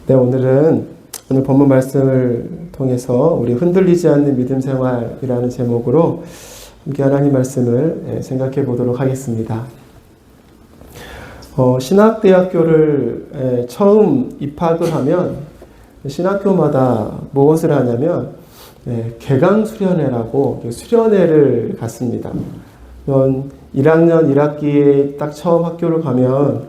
네, 오늘 본문 말씀을 통해서 우리 흔들리지 않는 믿음 생활이라는 제목으로 함께 하나님 말씀을 생각해 보도록 하겠습니다. 신학대학교를 처음 입학을 하면 신학교마다 무엇을 하냐면 개강수련회라고 수련회를 갔습니다. 1학년 1학기에 딱 처음 학교를 가면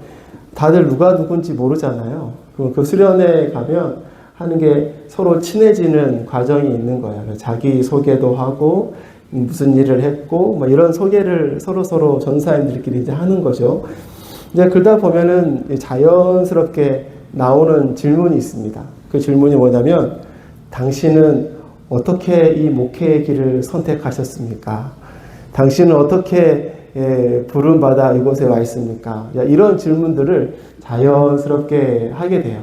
다들 누가 누군지 모르잖아요. 그 수련회에 가면 하는 게 서로 친해지는 과정이 있는 거예요. 자기 소개도 하고 무슨 일을 했고 뭐 이런 소개를 서로 전사님들끼리 이제 하는 거죠. 이제 그러다 보면은 자연스럽게 나오는 질문이 있습니다. 그 질문이 뭐냐면 당신은 어떻게 이 목회의 길을 선택하셨습니까? 당신은 어떻게 부름받아 이곳에 와 있습니까? 이런 질문들을 자연스럽게 하게 돼요.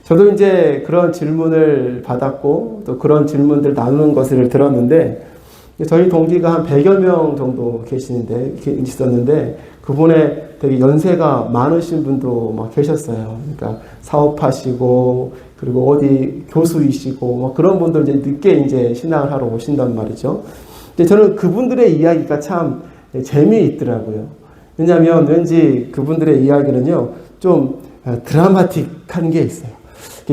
저도 이제 그런 질문을 받았고 또 그런 질문들 나누는 것을 들었는데 저희 동기가 한 100여 명 정도 있었는데 그분의 되게 연세가 많으신 분도 막 계셨어요. 그러니까 사업하시고 그리고 어디 교수이시고 뭐 그런 분들 이제 늦게 이제 신앙을 하러 오신단 말이죠. 근데 저는 그분들의 이야기가 참 재미있더라고요. 왜냐하면 왠지 그분들의 이야기는요 좀 드라마틱한 게 있어요.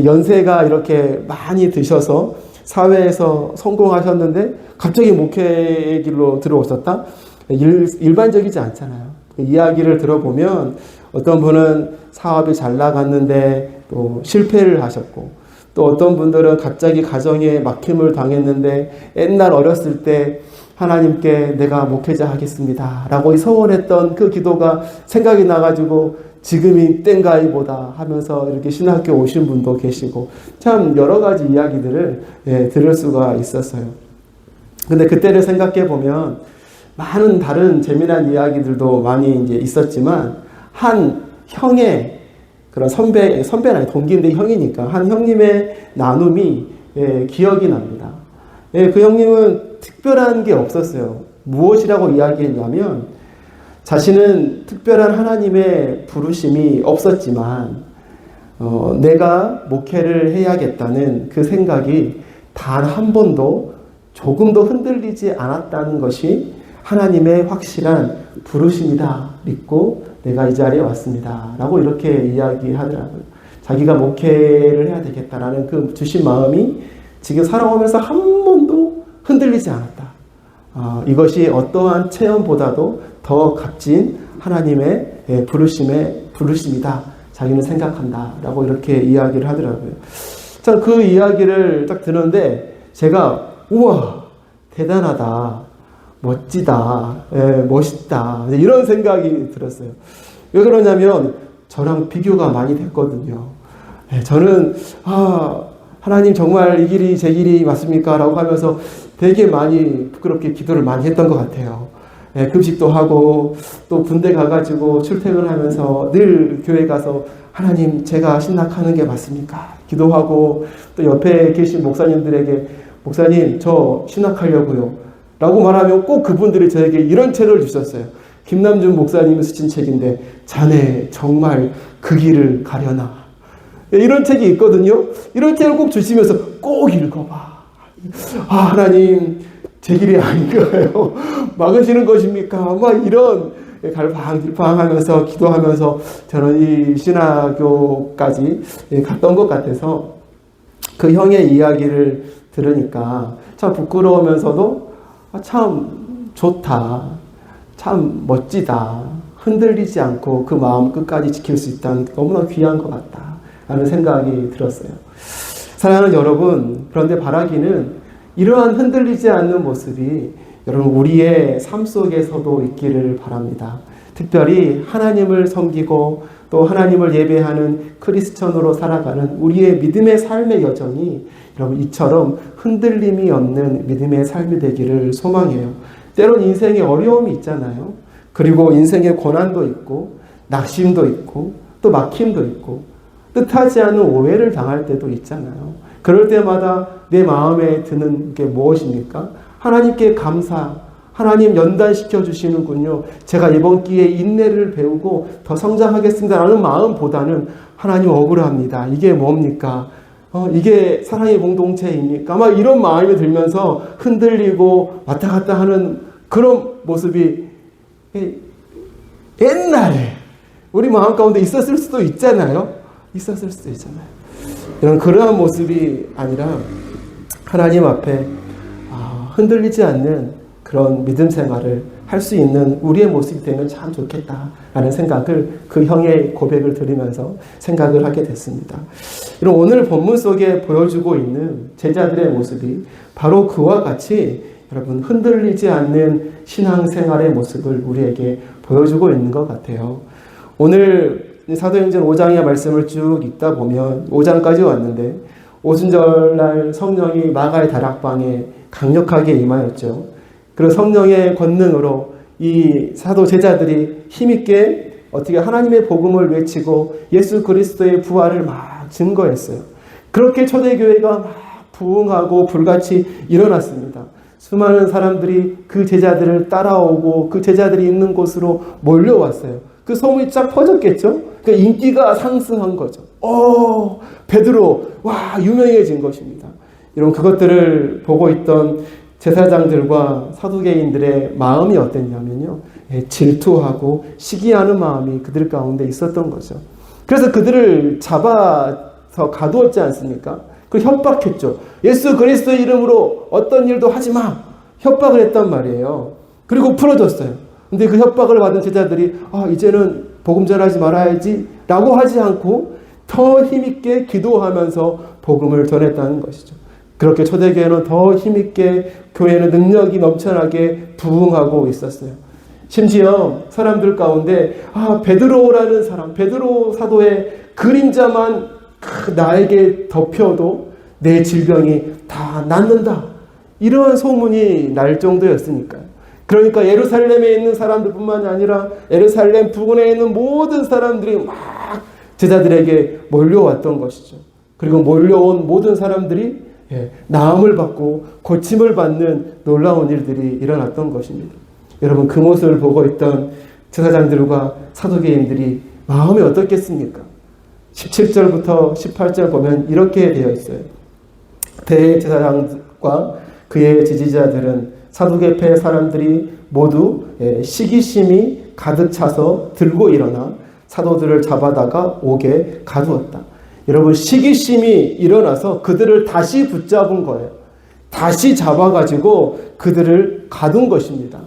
연세가 이렇게 많이 드셔서 사회에서 성공하셨는데 갑자기 목회의 길로 들어오셨다? 일반적이지 않잖아요. 이야기를 들어보면 어떤 분은 사업이 잘 나갔는데 또 실패를 하셨고 또 어떤 분들은 갑자기 가정에 막힘을 당했는데 옛날 어렸을 때 하나님께 내가 목회자 하겠습니다 라고 서원했던 그 기도가 생각이 나가지고 지금이 땐가이보다 하면서 이렇게 신학교 오신 분도 계시고 참 여러 가지 이야기들을 들을 수가 있었어요. 근데 그때를 생각해 보면 많은 다른 재미난 이야기들도 많이 이제 있었지만 한 형의 그런 선배는 아니 동기인데 형이니까 한 형님의 나눔이 기억이 납니다. 그 형님은 특별한 게 없었어요. 무엇이라고 이야기했냐면 자신은 특별한 하나님의 부르심이 없었지만 내가 목회를 해야겠다는 그 생각이 단 한 번도 조금도 흔들리지 않았다는 것이 하나님의 확실한 부르심이다 믿고 내가 이 자리에 왔습니다 라고 이렇게 이야기하더라고요. 자기가 목회를 해야 되겠다라는 그 주신 마음이 지금 살아오면서 한 번도 흔들리지 않았다. 이것이 어떠한 체험보다도 더 값진 하나님의 부르심이다. 자기는 생각한다. 라고 이렇게 이야기를 하더라고요. 참 그 이야기를 딱 듣는데 제가 우와 대단하다. 멋지다. 멋있다. 이런 생각이 들었어요. 왜 그러냐면 저랑 비교가 많이 됐거든요. 저는 하나님 정말 이 길이 제 길이 맞습니까? 라고 하면서 되게 많이 부끄럽게 기도를 많이 했던 것 같아요. 금식도 하고 또 군대 가가지고 출퇴근하면서 늘 교회 가서 하나님 제가 신학하는 게 맞습니까? 기도하고 또 옆에 계신 목사님들에게 목사님 저 신학하려고요 라고 말하면 꼭 그분들이 저에게 이런 책을 주셨어요. 김남준 목사님이 쓰신 책인데 자네 정말 그 길을 가려나 이런 책이 있거든요. 이런 책을 꼭 주시면서 꼭 읽어봐. 하나님 제 길이 아닌가요? 막으시는 것입니까? 막 이런 갈팡질팡하면서 기도하면서 저는 이 신학교까지 갔던 것 같아서 그 형의 이야기를 들으니까 참 부끄러우면서도 참 좋다. 참 멋지다. 흔들리지 않고 그 마음 끝까지 지킬 수 있다는 게 너무나 귀한 것 같다. 라는 생각이 들었어요. 사랑하는 여러분, 그런데 바라기는 이러한 흔들리지 않는 모습이 여러분 우리의 삶 속에서도 있기를 바랍니다. 특별히 하나님을 섬기고 또 하나님을 예배하는 크리스천으로 살아가는 우리의 믿음의 삶의 여정이 여러분 이처럼 흔들림이 없는 믿음의 삶이 되기를 소망해요. 때론 인생에 어려움이 있잖아요. 그리고 인생에 고난도 있고 낙심도 있고 또 막힘도 있고 뜻하지 않은 오해를 당할 때도 있잖아요. 그럴 때마다 내 마음에 드는 게 무엇입니까? 하나님께 감사, 하나님 연단시켜 주시는군요. 제가 이번 기회에 인내를 배우고 더 성장하겠습니다라는 마음보다는 하나님 억울합니다. 이게 뭡니까? 이게 사랑의 공동체입니까? 막 이런 마음이 들면서 흔들리고 왔다 갔다 하는 그런 모습이 옛날에 우리 마음 가운데 있었을 수도 있잖아요. 있었을 수도 있잖아요. 이런 그러한 모습이 아니라 하나님 앞에 흔들리지 않는 그런 믿음 생활을 할 수 있는 우리의 모습이 되면 참 좋겠다라는 생각을 그 형의 고백을 들으면서 생각을 하게 됐습니다. 이런 오늘 본문 속에 보여주고 있는 제자들의 모습이 바로 그와 같이 여러분 흔들리지 않는 신앙생활의 모습을 우리에게 보여주고 있는 것 같아요. 오늘 사도행전 5장의 말씀을 쭉 읽다 보면 5장까지 왔는데 오순절날 성령이 마가의 다락방에 강력하게 임하였죠. 그리고 성령의 권능으로 이 사도 제자들이 힘있게 어떻게 하나님의 복음을 외치고 예수 그리스도의 부활을 막 증거했어요. 그렇게 초대교회가 막 부흥하고 불같이 일어났습니다. 수많은 사람들이 그 제자들을 따라오고 그 제자들이 있는 곳으로 몰려왔어요. 그 소문이 쫙 퍼졌겠죠? 그 인기가 상승한 거죠. 베드로, 와, 유명해진 것입니다. 이런 그것들을 보고 있던 제사장들과 사두개인들의 마음이 어땠냐면요. 질투하고 시기하는 마음이 그들 가운데 있었던 거죠. 그래서 그들을 잡아서 가두었지 않습니까? 그 협박했죠. 예수 그리스도의 이름으로 어떤 일도 하지 마. 협박을 했단 말이에요. 그리고 풀어줬어요. 근데 그 협박을 받은 제자들이 이제는 복음 전하지 말아야지 라고 하지 않고 더 힘있게 기도하면서 복음을 전했다는 것이죠. 그렇게 초대교회는 더 힘있게 교회는 능력이 넘쳐나게 부흥하고 있었어요. 심지어 사람들 가운데 베드로라는 사람, 베드로 사도의 그림자만 나에게 덮여도 내 질병이 다 낫는다. 이러한 소문이 날 정도였으니까요. 그러니까 예루살렘에 있는 사람들뿐만이 아니라 예루살렘 부근에 있는 모든 사람들이 막 제자들에게 몰려왔던 것이죠. 그리고 몰려온 모든 사람들이 나음을 받고 고침을 받는 놀라운 일들이 일어났던 것입니다. 여러분 그 모습을 보고 있던 제사장들과 사두개인들이 마음이 어떻겠습니까? 17절부터 18절 보면 이렇게 되어 있어요. 대제사장과 그의 지지자들은 사두개파 사람들이 모두 시기심이 가득 차서 들고 일어나 사도들을 잡아다가 옥에 가두었다. 여러분 시기심이 일어나서 그들을 다시 붙잡은 거예요. 다시 잡아가지고 그들을 가둔 것입니다.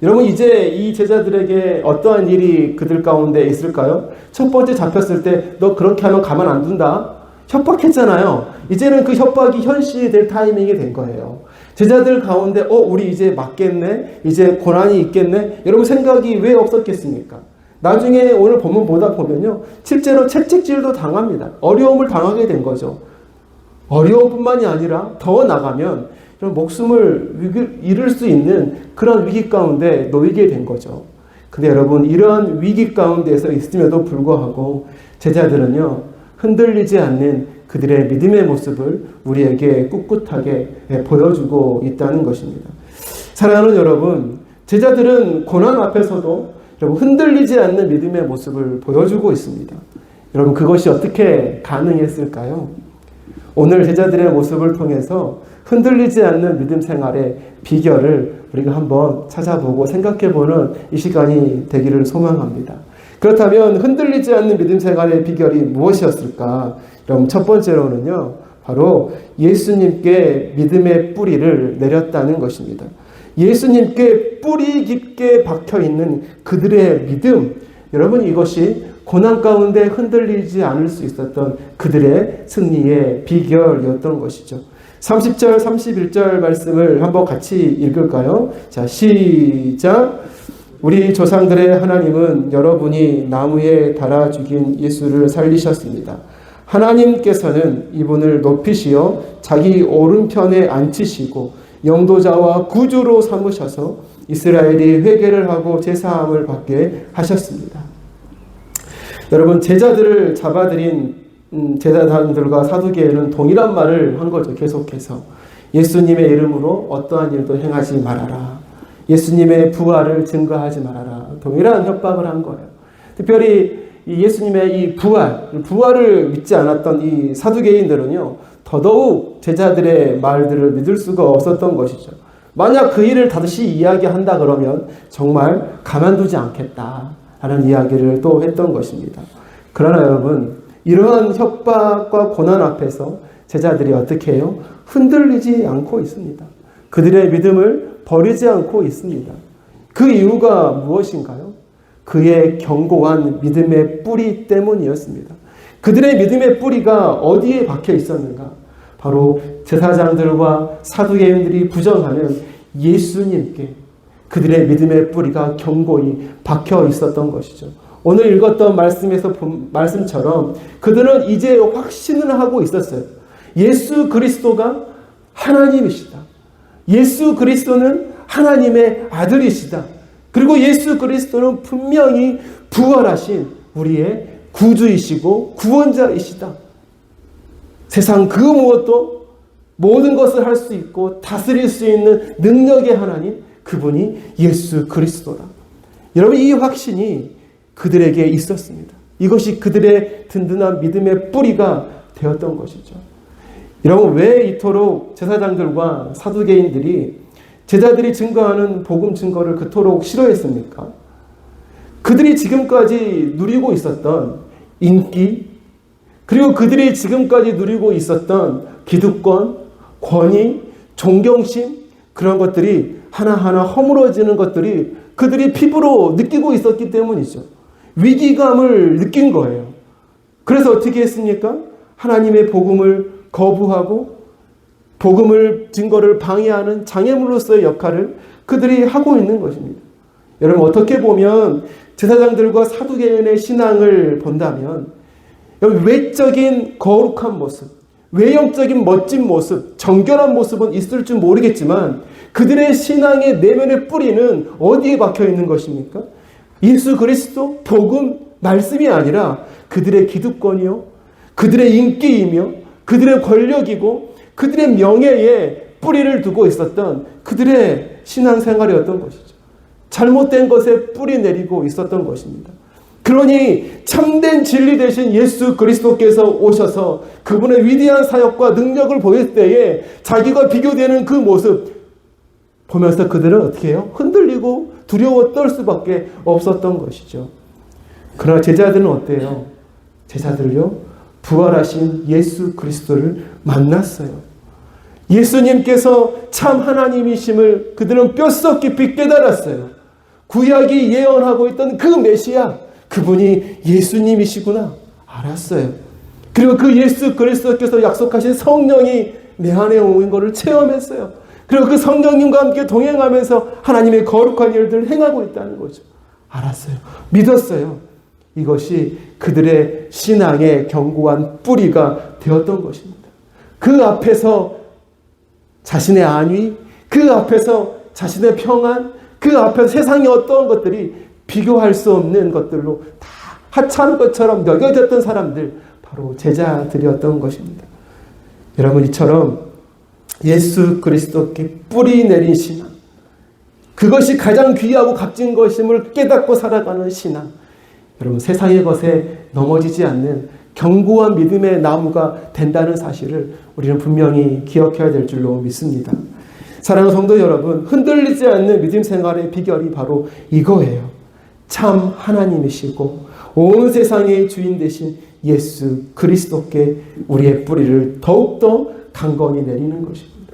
여러분 이제 이 제자들에게 어떠한 일이 그들 가운데 있을까요? 첫 번째 잡혔을 때 너 그렇게 하면 가만 안 둔다. 협박했잖아요. 이제는 그 협박이 현실이 될 타이밍이 된 거예요. 제자들 가운데 우리 이제 맞겠네? 이제 고난이 있겠네? 여러분 생각이 왜 없었겠습니까? 나중에 오늘 본문 보다 보면요. 실제로 채찍질도 당합니다. 어려움을 당하게 된 거죠. 어려움뿐만이 아니라 더 나가면 목숨을 잃을 수 있는 그런 위기 가운데 놓이게 된 거죠. 근데 여러분 이러한 위기 가운데서 있음에도 불구하고 제자들은요. 흔들리지 않는 그들의 믿음의 모습을 우리에게 꿋꿋하게 보여주고 있다는 것입니다. 사랑하는 여러분, 제자들은 고난 앞에서도 여러분 흔들리지 않는 믿음의 모습을 보여주고 있습니다. 여러분 그것이 어떻게 가능했을까요? 오늘 제자들의 모습을 통해서 흔들리지 않는 믿음 생활의 비결을 우리가 한번 찾아보고 생각해보는 이 시간이 되기를 소망합니다. 그렇다면 흔들리지 않는 믿음 생활의 비결이 무엇이었을까? 여러분 첫 번째로는요. 바로 예수님께 믿음의 뿌리를 내렸다는 것입니다. 예수님께 뿌리 깊게 박혀있는 그들의 믿음, 여러분 이것이 고난 가운데 흔들리지 않을 수 있었던 그들의 승리의 비결이었던 것이죠. 30절 31절 말씀을 한번 같이 읽을까요? 자, 시작. 우리 조상들의 하나님은 여러분이 나무에 달아 죽인 예수를 살리셨습니다. 하나님께서는 이분을 높이시어 자기 오른편에 앉히시고 영도자와 구주로 삼으셔서 이스라엘이 회개를 하고 제사함을 받게 하셨습니다. 여러분 제자들을 잡아들인 제사장들과 사두개인은 동일한 말을 한 거죠. 계속해서 예수님의 이름으로 어떠한 일도 행하지 말아라. 예수님의 부활을 증거하지 말아라. 동일한 협박을 한 거예요. 특별히 이 예수님의 이 부활을 믿지 않았던 이 사두개인들은요, 더더욱 제자들의 말들을 믿을 수가 없었던 것이죠. 만약 그 일을 다시 이야기한다 그러면 정말 가만두지 않겠다라는 이야기를 또 했던 것입니다. 그러나 여러분, 이러한 협박과 고난 앞에서 제자들이 어떻게 해요? 흔들리지 않고 있습니다. 그들의 믿음을 버리지 않고 있습니다. 그 이유가 무엇인가요? 그의 견고한 믿음의 뿌리 때문이었습니다. 그들의 믿음의 뿌리가 어디에 박혀 있었는가? 바로 제사장들과 사두개인들이 부정하는 예수님께 그들의 믿음의 뿌리가 견고히 박혀 있었던 것이죠. 오늘 읽었던 말씀에서 본 말씀처럼 그들은 이제 확신을 하고 있었어요. 예수 그리스도가 하나님이시다. 예수 그리스도는 하나님의 아들이시다. 그리고 예수 그리스도는 분명히 부활하신 우리의 구주이시고 구원자이시다. 세상 그 무엇도 모든 것을 할 수 있고 다스릴 수 있는 능력의 하나님, 그분이 예수 그리스도다. 여러분, 이 확신이 그들에게 있었습니다. 이것이 그들의 든든한 믿음의 뿌리가 되었던 것이죠. 여러분, 왜 이토록 제사장들과 사두개인들이 제자들이 증거하는 복음 증거를 그토록 싫어했습니까? 그들이 지금까지 누리고 있었던 인기, 그리고 그들이 지금까지 누리고 있었던 기득권, 권위, 존경심, 그런 것들이 하나하나 허물어지는 것들이 그들이 피부로 느끼고 있었기 때문이죠. 위기감을 느낀 거예요. 그래서 어떻게 했습니까? 하나님의 복음을 거부하고 복음을 증거를 방해하는 장애물로서의 역할을 그들이 하고 있는 것입니다. 여러분, 어떻게 보면 제사장들과 사두개인의 신앙을 본다면 외적인 거룩한 모습, 외형적인 멋진 모습, 정결한 모습은 있을 줄 모르겠지만 그들의 신앙의 내면의 뿌리는 어디에 박혀 있는 것입니까? 예수 그리스도, 복음, 말씀이 아니라 그들의 기득권이요, 그들의 인기이며 그들의 권력이고 그들의 명예에 뿌리를 두고 있었던 그들의 신앙생활이었던 것이죠. 잘못된 것에 뿌리 내리고 있었던 것입니다. 그러니 참된 진리 되신 예수 그리스도께서 오셔서 그분의 위대한 사역과 능력을 보일 때에 자기가 비교되는 그 모습 보면서 그들은 어떻게 해요? 흔들리고 두려워 떨 수밖에 없었던 것이죠. 그러나 제자들은 어때요? 제자들요, 부활하신 예수 그리스도를 만났어요. 예수님께서 참 하나님이심을 그들은 뼛속 깊이 깨달았어요. 구약이 예언하고 있던 그 메시아, 그분이 예수님이시구나 알았어요. 그리고 그 예수 그리스도께서 약속하신 성령이 내 안에 오는 것을 체험했어요. 그리고 그 성령님과 함께 동행하면서 하나님의 거룩한 일들을 행하고 있다는 거죠. 알았어요. 믿었어요. 이것이 그들의 신앙의 견고한 뿌리가 되었던 것입니다. 그 앞에서 자신의 안위, 그 앞에서 자신의 평안, 그 앞에서 세상의 어떤 것들이 비교할 수 없는 것들로 다 하찮은 것처럼 여겨졌던 사람들, 바로 제자들이었던 것입니다. 여러분, 이처럼 예수 그리스도께 뿌리 내린 신앙, 그것이 가장 귀하고 값진 것임을 깨닫고 살아가는 신앙, 여러분, 세상의 것에 넘어지지 않는 견고한 믿음의 나무가 된다는 사실을 우리는 분명히 기억해야 될 줄로 믿습니다. 사랑하는 성도 여러분, 흔들리지 않는 믿음 생활의 비결이 바로 이거예요. 참 하나님이시고 온 세상의 주인 되신 예수 그리스도께 우리의 뿌리를 더욱더 강건히 내리는 것입니다.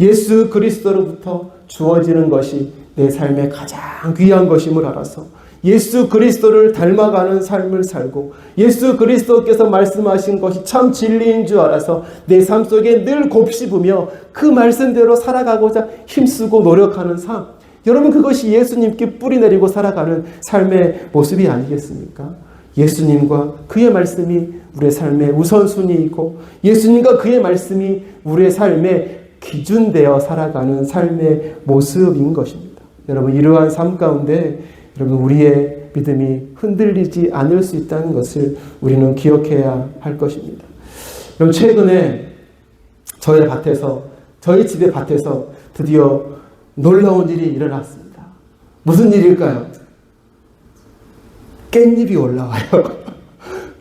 예수 그리스도로부터 주어지는 것이 내 삶의 가장 귀한 것임을 알아서 예수 그리스도를 닮아가는 삶을 살고 예수 그리스도께서 말씀하신 것이 참 진리인 줄 알아서 내 삶 속에 늘 곱씹으며 그 말씀대로 살아가고자 힘쓰고 노력하는 삶, 여러분, 그것이 예수님께 뿌리 내리고 살아가는 삶의 모습이 아니겠습니까? 예수님과 그의 말씀이 우리의 삶의 우선순위이고 예수님과 그의 말씀이 우리의 삶의 기준되어 살아가는 삶의 모습인 것입니다. 여러분, 이러한 삶 가운데 여러분, 우리의 믿음이 흔들리지 않을 수 있다는 것을 우리는 기억해야 할 것입니다. 여러분, 최근에 저희 집의 밭에서 드디어 놀라운 일이 일어났습니다. 무슨 일일까요? 깻잎이 올라와요.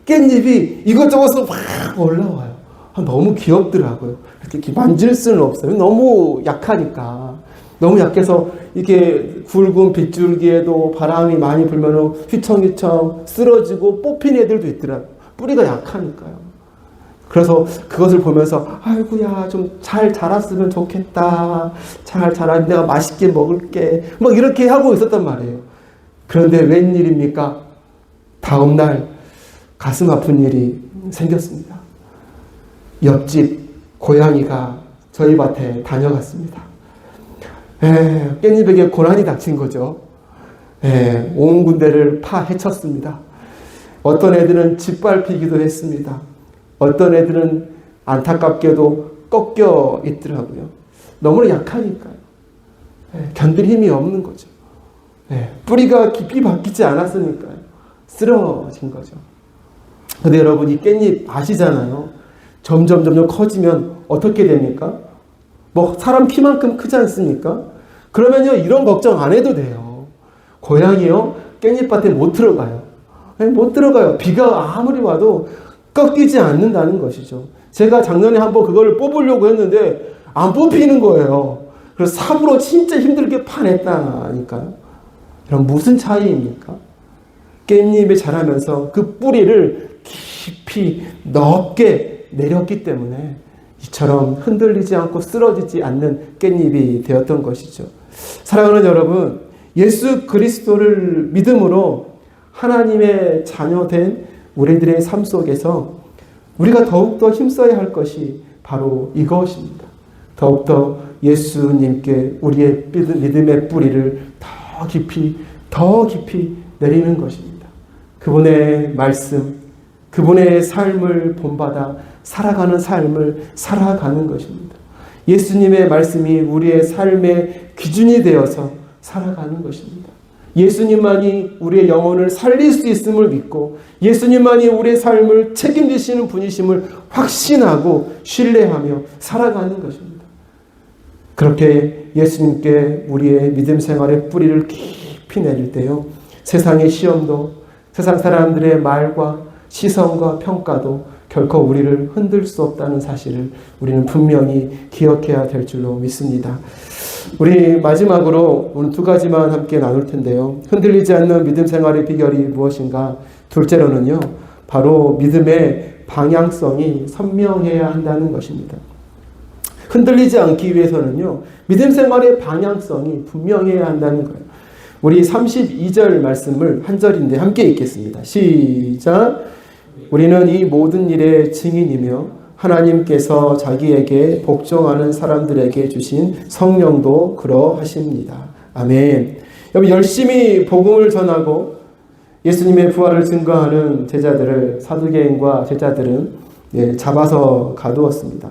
깻잎이 이것저것으로 막 올라와요. 너무 귀엽더라고요. 이렇게 만질 수는 없어요. 너무 약하니까. 너무 약해서 이게 굵은 빗줄기에도 바람이 많이 불면 휘청휘청 쓰러지고 뽑힌 애들도 있더라고요. 뿌리가 약하니까요. 그래서 그것을 보면서 아이고야 좀 잘 자랐으면 좋겠다. 잘 자라면 내가 맛있게 먹을게. 막 이렇게 하고 있었단 말이에요. 그런데 웬일입니까? 다음날 가슴 아픈 일이 생겼습니다. 옆집 고양이가 저희 밭에 다녀갔습니다. 깻잎에게 고난이 닥친 거죠. 온 군데를 파헤쳤습니다. 어떤 애들은 짓밟히기도 했습니다. 어떤 애들은 안타깝게도 꺾여 있더라고요. 너무나 약하니까요. 견딜 힘이 없는 거죠. 뿌리가 깊이 박히지 않았으니까요. 쓰러진 거죠. 근데 여러분 이 깻잎 아시잖아요. 점점 커지면 어떻게 됩니까? 뭐 사람 키만큼 크지 않습니까? 그러면요 이런 걱정 안 해도 돼요. 고양이요 깻잎밭에 못 들어가요. 못 들어가요. 비가 아무리 와도 꺾이지 않는다는 것이죠. 제가 작년에 한번 그거를 뽑으려고 했는데 안 뽑히는 거예요. 그래서 삽으로 진짜 힘들게 파냈다니까요. 그럼 무슨 차이입니까? 깻잎이 자라면서 그 뿌리를 깊이 넓게 내렸기 때문에 이처럼 흔들리지 않고 쓰러지지 않는 깻잎이 되었던 것이죠. 사랑하는 여러분, 예수 그리스도를 믿음으로 하나님의 자녀된 우리들의 삶 속에서 우리가 더욱더 힘써야 할 것이 바로 이것입니다. 더욱더 예수님께 우리의 믿음의 뿌리를 더 깊이 내리는 것입니다. 그분의 말씀, 그분의 삶을 본받아 살아가는 삶을 살아가는 것입니다. 예수님의 말씀이 우리의 삶의 기준이 되어서 살아가는 것입니다. 예수님만이 우리의 영혼을 살릴 수 있음을 믿고 예수님만이 우리의 삶을 책임지시는 분이심을 확신하고 신뢰하며 살아가는 것입니다. 그렇게 예수님께 우리의 믿음 생활의 뿌리를 깊이 내릴 때요. 세상의 시험도 세상 사람들의 말과 시선과 평가도 결코 우리를 흔들 수 없다는 사실을 우리는 분명히 기억해야 될 줄로 믿습니다. 우리 마지막으로 오늘 두 가지만 함께 나눌 텐데요. 흔들리지 않는 믿음 생활의 비결이 무엇인가? 둘째로는요. 바로 믿음의 방향성이 선명해야 한다는 것입니다. 흔들리지 않기 위해서는요. 믿음 생활의 방향성이 분명해야 한다는 거예요. 우리 32절 말씀을 한 절인데 함께 읽겠습니다. 시작. 우리는 이 모든 일의 증인이며 하나님께서 자기에게 복종하는 사람들에게 주신 성령도 그러하십니다. 아멘. 여러분 열심히 복음을 전하고 예수님의 부활을 증거하는 제자들을 사두개인과 제자들은 잡아서 가두었습니다.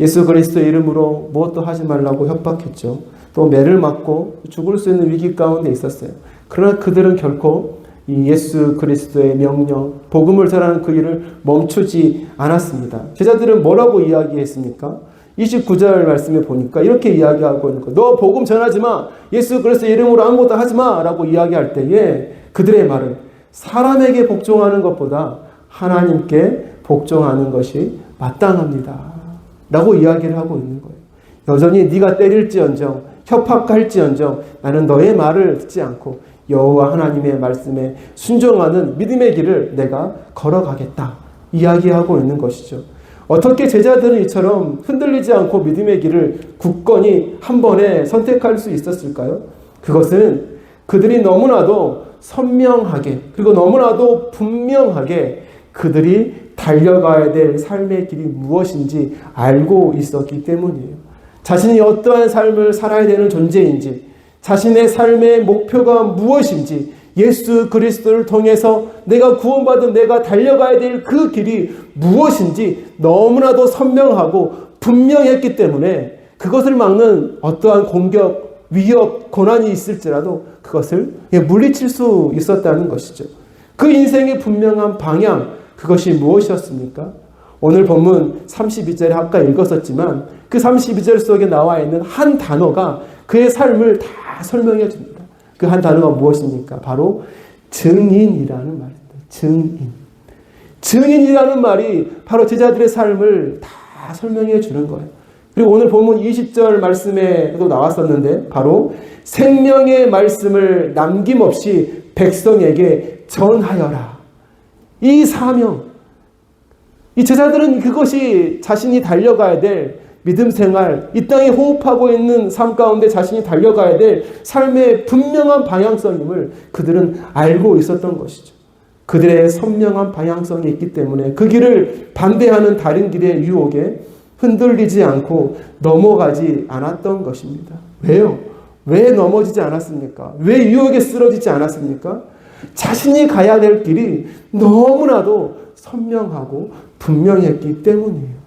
예수 그리스도의 이름으로 무엇도 하지 말라고 협박했죠. 또 매를 맞고 죽을 수 있는 위기 가운데 있었어요. 그러나 그들은 결코 이 예수 그리스도의 명령, 복음을 전하는 그 일을 멈추지 않았습니다. 제자들은 뭐라고 이야기했습니까? 29절 말씀에 보니까 이렇게 이야기하고 있는 거예요. 너 복음 전하지 마. 예수 그리스도의 이름으로 아무것도 하지 마. 라고 이야기할 때에 그들의 말은 사람에게 복종하는 것보다 하나님께 복종하는 것이 마땅합니다. 라고 이야기를 하고 있는 거예요. 여전히 네가 때릴지언정 협박할지언정 나는 너의 말을 듣지 않고 여호와 하나님의 말씀에 순종하는 믿음의 길을 내가 걸어가겠다 이야기하고 있는 것이죠. 어떻게 제자들은 이처럼 흔들리지 않고 믿음의 길을 굳건히 한 번에 선택할 수 있었을까요? 그것은 그들이 너무나도 선명하게 그리고 너무나도 분명하게 그들이 달려가야 될 삶의 길이 무엇인지 알고 있었기 때문이에요. 자신이 어떠한 삶을 살아야 되는 존재인지 자신의 삶의 목표가 무엇인지 예수 그리스도를 통해서 내가 구원받은 내가 달려가야 될 그 길이 무엇인지 너무나도 선명하고 분명했기 때문에 그것을 막는 어떠한 공격, 위협, 고난이 있을지라도 그것을 물리칠 수 있었다는 것이죠. 그 인생의 분명한 방향, 그것이 무엇이었습니까? 오늘 본문 32절에 아까 읽었었지만 그 32절 속에 나와 있는 한 단어가 그의 삶을 다 설명해 줍니다. 그 한 단어가 무엇입니까? 바로 증인이라는 말입니다. 증인. 증인이라는 말이 바로 제자들의 삶을 다 설명해 주는 거예요. 그리고 오늘 본문 20절 말씀에도 나왔었는데 바로 생명의 말씀을 남김없이 백성에게 전하여라. 이 사명, 이 제자들은 그것이 자신이 달려가야 될 믿음 생활, 이 땅에 호흡하고 있는 삶 가운데 자신이 달려가야 될 삶의 분명한 방향성임을 그들은 알고 있었던 것이죠. 그들의 선명한 방향성이 있기 때문에 그 길을 반대하는 다른 길의 유혹에 흔들리지 않고 넘어가지 않았던 것입니다. 왜요? 왜 넘어지지 않았습니까? 왜 유혹에 쓰러지지 않았습니까? 자신이 가야 될 길이 너무나도 선명하고 분명했기 때문이에요.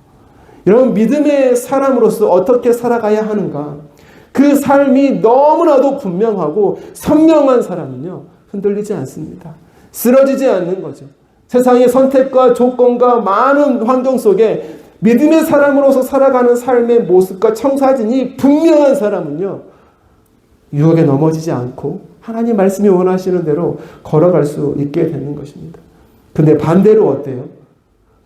여러분, 믿음의 사람으로서 어떻게 살아가야 하는가? 그 삶이 너무나도 분명하고 선명한 사람은요, 흔들리지 않습니다. 쓰러지지 않는 거죠. 세상의 선택과 조건과 많은 환경 속에 믿음의 사람으로서 살아가는 삶의 모습과 청사진이 분명한 사람은요, 유혹에 넘어지지 않고 하나님 말씀이 원하시는 대로 걸어갈 수 있게 되는 것입니다. 근데 반대로 어때요?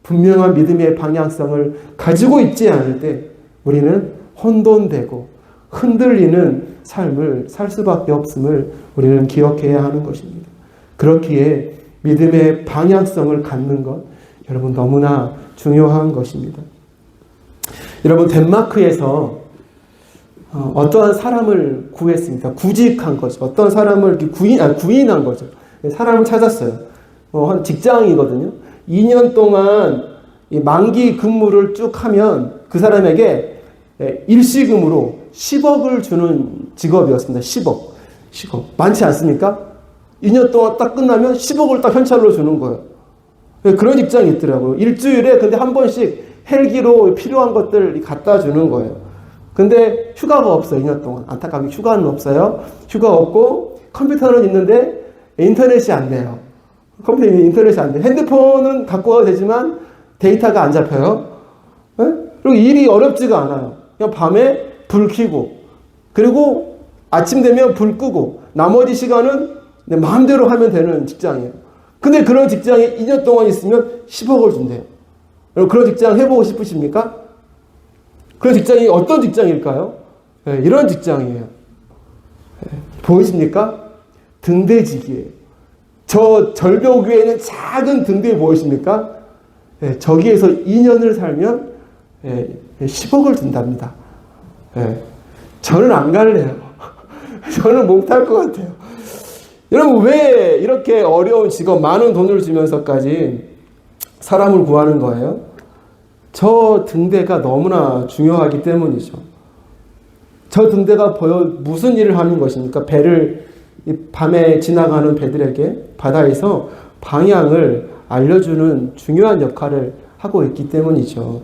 분명한 믿음의 방향성을 가지고 있지 않을 때 우리는 혼돈되고 흔들리는 삶을 살 수밖에 없음을 우리는 기억해야 하는 것입니다. 그렇기에 믿음의 방향성을 갖는 것, 여러분 너무나 중요한 것입니다. 여러분, 덴마크에서 어떠한 사람을 구했습니다. 구직한 거죠. 어떤 사람을 구인한 거죠. 사람을 찾았어요. 한 직장이거든요. 2년 동안 만기 근무를 쭉 하면 그 사람에게 일시금으로 10억을 주는 직업이었습니다. 10억. 많지 않습니까? 2년 동안 딱 끝나면 10억을 딱 현찰로 주는 거예요. 그런 직장이 있더라고요. 일주일에 근데 한 번씩 헬기로 필요한 것들 갖다 주는 거예요. 근데 휴가가 없어요. 2년 동안. 안타깝게 휴가는 없어요. 휴가 없고 컴퓨터는 있는데 인터넷이 안 돼요. 컴퓨터에 인터넷이 안 돼. 핸드폰은 갖고 와도 되지만 데이터가 안 잡혀요. 네? 그리고 일이 어렵지가 않아요. 그냥 밤에 불 켜고 그리고 아침 되면 불 끄고 나머지 시간은 마음대로 하면 되는 직장이에요. 근데 그런 직장에 2년 동안 있으면 10억을 준대요. 여러분, 그런 직장 해보고 싶으십니까? 그런 직장이 어떤 직장일까요? 네, 이런 직장이에요. 네, 보이십니까? 등대직이에요. 저 절벽 위에 있는 작은 등대 보이십니까? 네, 저기에서 2년을 살면 10억을 준답니다. 네, 저는 안 갈래요. 저는 못할 것 같아요. 여러분, 왜 이렇게 어려운 직업, 많은 돈을 주면서까지 사람을 구하는 거예요? 저 등대가 너무나 중요하기 때문이죠. 저 등대가 무슨 일을 하는 것입니까? 배를 밤에 지나가는 배들에게 바다에서 방향을 알려주는 중요한 역할을 하고 있기 때문이죠.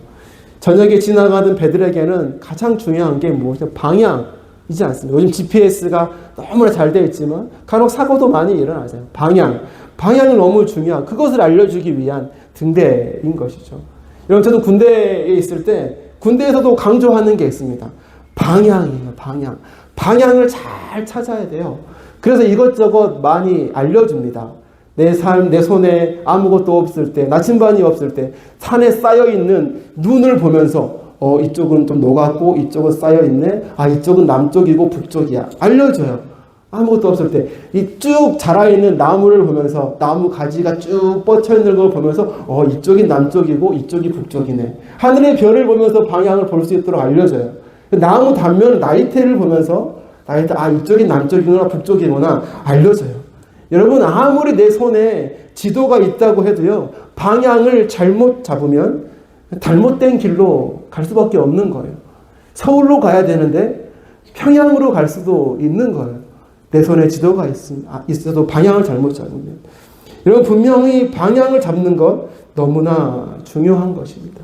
저녁에 지나가는 배들에게는 가장 중요한 게 무엇이냐? 방향이지 않습니까? 요즘 GPS가 너무나 잘 되어 있지만 간혹 사고도 많이 일어나잖아요. 방향이 너무 중요한, 그것을 알려주기 위한 등대인 것이죠. 여러분, 저도 군대에 있을 때 군대에서도 강조하는 게 있습니다. 방향이에요. 방향을 잘 찾아야 돼요. 그래서 이것저것 많이 알려줍니다. 내 삶, 내 손에 아무것도 없을 때, 나침반이 없을 때 산에 쌓여있는 눈을 보면서 이쪽은 좀 녹았고 이쪽은 쌓여있네. 이쪽은 남쪽이고 북쪽이야. 알려줘요. 아무것도 없을 때 이 쭉 자라있는 나무를 보면서 나무 가지가 쭉 뻗쳐있는 걸 보면서 이쪽이 남쪽이고 이쪽이 북쪽이네. 하늘의 별을 보면서 방향을 볼 수 있도록 알려줘요. 나무 단면 나이테를 보면서 이쪽이 남쪽이구나 북쪽이구나 알려줘요. 여러분, 아무리 내 손에 지도가 있다고 해도요, 방향을 잘못 잡으면 잘못된 길로 갈 수밖에 없는 거예요. 서울로 가야 되는데 평양으로 갈 수도 있는 거예요. 내 손에 지도가 있어도 방향을 잘못 잡으면. 여러분, 분명히 방향을 잡는 것 너무나 중요한 것입니다.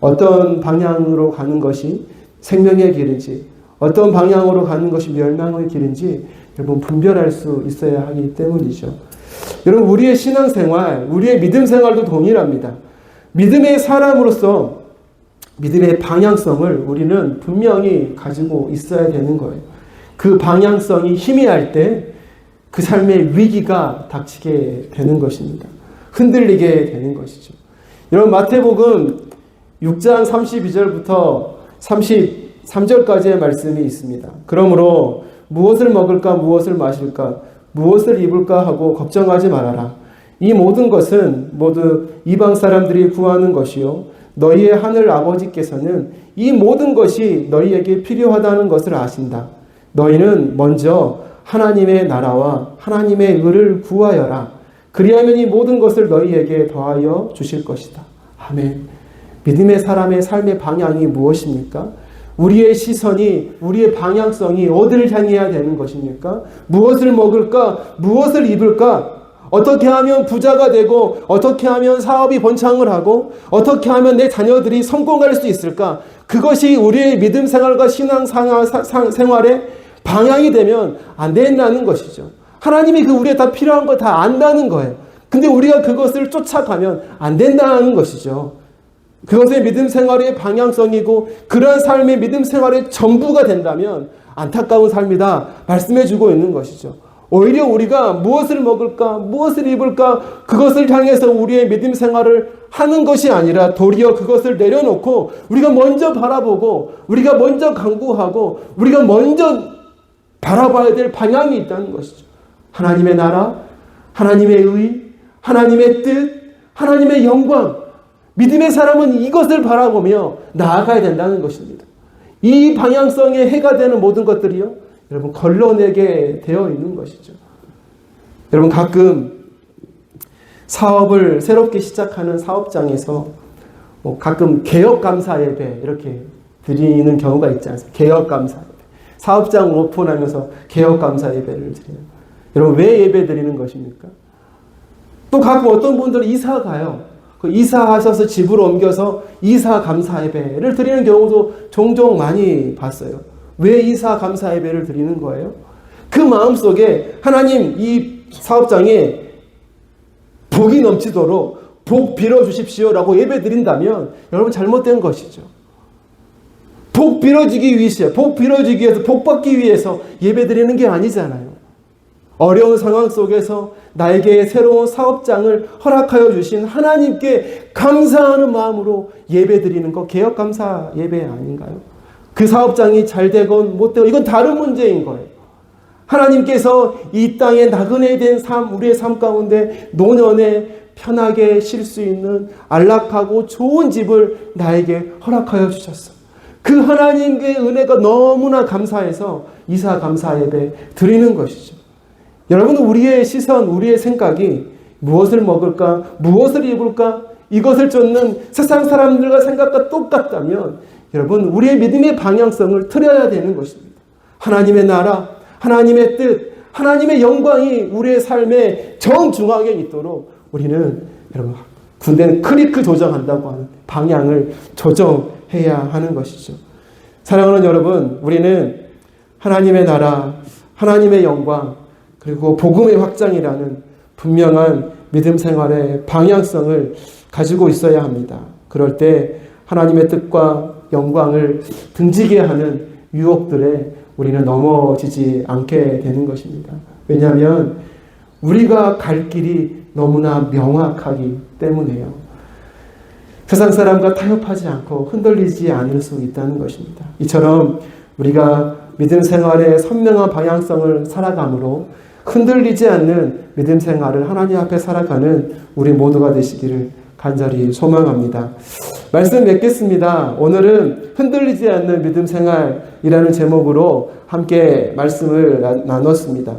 어떤 방향으로 가는 것이 생명의 길인지, 어떤 방향으로 가는 것이 멸망의 길인지 여러분 분별할 수 있어야 하기 때문이죠. 여러분, 우리의 신앙생활, 우리의 믿음 생활도 동일합니다. 믿음의 사람으로서 믿음의 방향성을 우리는 분명히 가지고 있어야 되는 거예요. 그 방향성이 희미할 때 그 삶의 위기가 닥치게 되는 것입니다. 흔들리게 되는 것이죠. 여러분, 마태복음 6장 32절부터 33절까지의 말씀이 있습니다. 그러므로 무엇을 먹을까, 무엇을 마실까, 무엇을 입을까 하고 걱정하지 말아라. 이 모든 것은 모두 이방 사람들이 구하는 것이요, 너희의 하늘 아버지께서는 이 모든 것이 너희에게 필요하다는 것을 아신다. 너희는 먼저 하나님의 나라와 하나님의 의를 구하여라. 그리하면 이 모든 것을 너희에게 더하여 주실 것이다. 아멘. 믿음의 사람의 삶의 방향이 무엇입니까? 우리의 시선이, 우리의 방향성이 어디를 향해야 되는 것입니까? 무엇을 먹을까? 무엇을 입을까? 어떻게 하면 부자가 되고, 어떻게 하면 사업이 번창을 하고, 어떻게 하면 내 자녀들이 성공할 수 있을까? 그것이 우리의 믿음 생활과 신앙 생활의 방향이 되면 안 된다는 것이죠. 하나님이 우리에 다 필요한 거 다 안다는 거예요. 근데 우리가 그것을 쫓아가면 안 된다는 것이죠. 그것의 믿음 생활의 방향성이고, 그러한 삶의 믿음 생활의 전부가 된다면 안타까운 삶이다 말씀해주고 있는 것이죠. 오히려 우리가 무엇을 먹을까, 무엇을 입을까, 그것을 향해서 우리의 믿음 생활을 하는 것이 아니라 도리어 그것을 내려놓고 우리가 먼저 바라보고, 우리가 먼저 강구하고, 우리가 먼저 바라봐야 될 방향이 있다는 것이죠. 하나님의 나라, 하나님의 의, 하나님의 뜻, 하나님의 영광. 믿음의 사람은 이것을 바라보며 나아가야 된다는 것입니다. 이 방향성에 해가 되는 모든 것들이요, 여러분, 걸러내게 되어 있는 것이죠. 여러분, 가끔 사업을 새롭게 시작하는 사업장에서 가끔 개업감사 예배 이렇게 드리는 경우가 있지 않습니까? 개업감사 예배. 사업장 오픈하면서 개업감사 예배를 드리는. 여러분, 왜 예배 드리는 것입니까? 또 가끔 어떤 분들은 이사 가요. 그 이사하셔서 집으로 옮겨서 이사 감사 예배를 드리는 경우도 종종 많이 봤어요. 왜 이사 감사 예배를 드리는 거예요? 그 마음속에 하나님, 이 사업장에 복이 넘치도록 복 빌어주십시오 라고 예배 드린다면 여러분, 잘못된 것이죠. 복 빌어주기 위해서, 복 빌어주기 위해서, 복 받기 위해서 예배 드리는 게 아니잖아요. 어려운 상황 속에서 나에게 새로운 사업장을 허락하여 주신 하나님께 감사하는 마음으로 예배 드리는 거, 개업 감사 예배 아닌가요? 그 사업장이 잘 되건 못 되건 이건 다른 문제인 거예요. 하나님께서 이 땅에 나그네 된 삶, 우리의 삶 가운데 노년에 편하게 쉴 수 있는 안락하고 좋은 집을 나에게 허락하여 주셨어. 그 하나님의 은혜가 너무나 감사해서 이사 감사 예배 드리는 것이죠. 여러분, 우리의 시선, 우리의 생각이 무엇을 먹을까, 무엇을 입을까, 이것을 쫓는 세상 사람들과 생각과 똑같다면 여러분, 우리의 믿음의 방향성을 틀어야 되는 것입니다. 하나님의 나라, 하나님의 뜻, 하나님의 영광이 우리의 삶의 정중앙에 있도록 우리는, 여러분, 군대는 클리크 조정한다고 하는 방향을 조정해야 하는 것이죠. 사랑하는 여러분, 우리는 하나님의 나라, 하나님의 영광, 그리고 복음의 확장이라는 분명한 믿음 생활의 방향성을 가지고 있어야 합니다. 그럴 때 하나님의 뜻과 영광을 등지게 하는 유혹들에 우리는 넘어지지 않게 되는 것입니다. 왜냐하면 우리가 갈 길이 너무나 명확하기 때문에요. 세상 사람과 타협하지 않고 흔들리지 않을 수 있다는 것입니다. 이처럼 우리가 믿음 생활의 선명한 방향성을 살아감으로 흔들리지 않는 믿음 생활을 하나님 앞에 살아가는 우리 모두가 되시기를 간절히 소망합니다. 말씀 맺겠습니다. 오늘은 흔들리지 않는 믿음 생활이라는 제목으로 함께 말씀을 나눴습니다.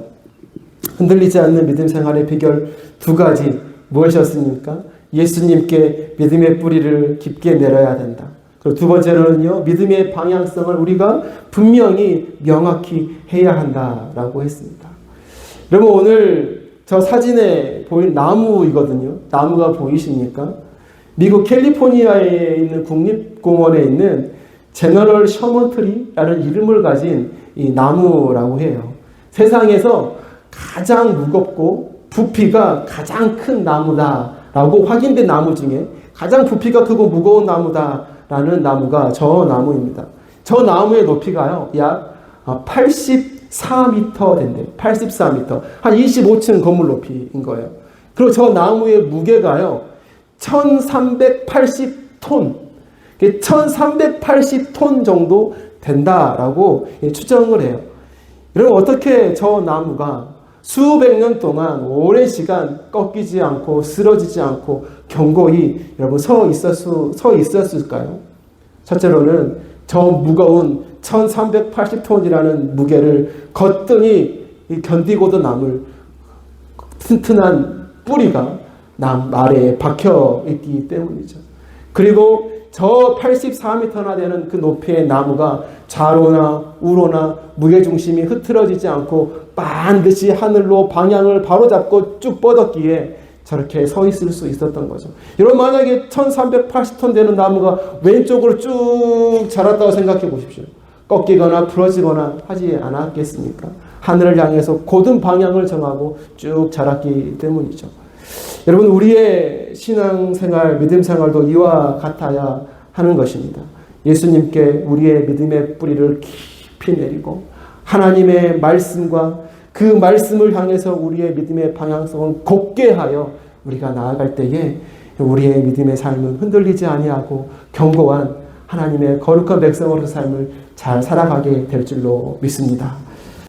흔들리지 않는 믿음 생활의 비결 두 가지 무엇이었습니까? 예수님께 믿음의 뿌리를 깊게 내려야 된다. 그리고 두 번째로는요, 믿음의 방향성을 우리가 분명히 명확히 해야 한다라고 했습니다. 여러분, 오늘 저 사진에 보인 나무이거든요. 나무가 보이십니까? 미국 캘리포니아에 있는 국립공원에 있는 제너럴 셔먼 트리라는 이름을 가진 이 나무라고 해요. 세상에서 가장 무겁고 부피가 가장 큰 나무다라고 확인된 나무 중에 가장 부피가 크고 무거운 나무다라는 나무가 저 나무입니다. 저 나무의 높이가요, 약 80 84m 된대. 84m. 한 25층 건물 높이인 거예요. 그리고 저 나무의 무게가요, 1380톤. 1380톤 정도 된다라고 추정을 해요. 여러분, 어떻게 저 나무가 수백 년 동안 오랜 시간 꺾이지 않고 쓰러지지 않고 견고히 여러분 서 있었을까요? 첫째로는 저 무거운 1380톤이라는 무게를 거뜬히 견디고도 남을 튼튼한 뿌리가 남 아래에 박혀 있기 때문이죠. 그리고 저 84m나 되는 그 높이의 나무가 좌로나 우로나 무게중심이 흐트러지지 않고 반드시 하늘로 방향을 바로잡고 쭉 뻗었기에 저렇게 서 있을 수 있었던 거죠. 여러분, 만약에 1380톤 되는 나무가 왼쪽으로 쭉 자랐다고 생각해 보십시오. 꺾이거나 부러지거나 하지 않았겠습니까? 하늘을 향해서 고든 방향을 정하고 쭉 자랐기 때문이죠. 여러분, 우리의 신앙생활, 믿음생활도 이와 같아야 하는 것입니다. 예수님께 우리의 믿음의 뿌리를 깊이 내리고 하나님의 말씀과 그 말씀을 향해서 우리의 믿음의 방향성을 곧게 하여 우리가 나아갈 때에 우리의 믿음의 삶은 흔들리지 아니하고 견고한 하나님의 거룩한 백성으로서 삶을 잘 살아가게 될 줄로 믿습니다.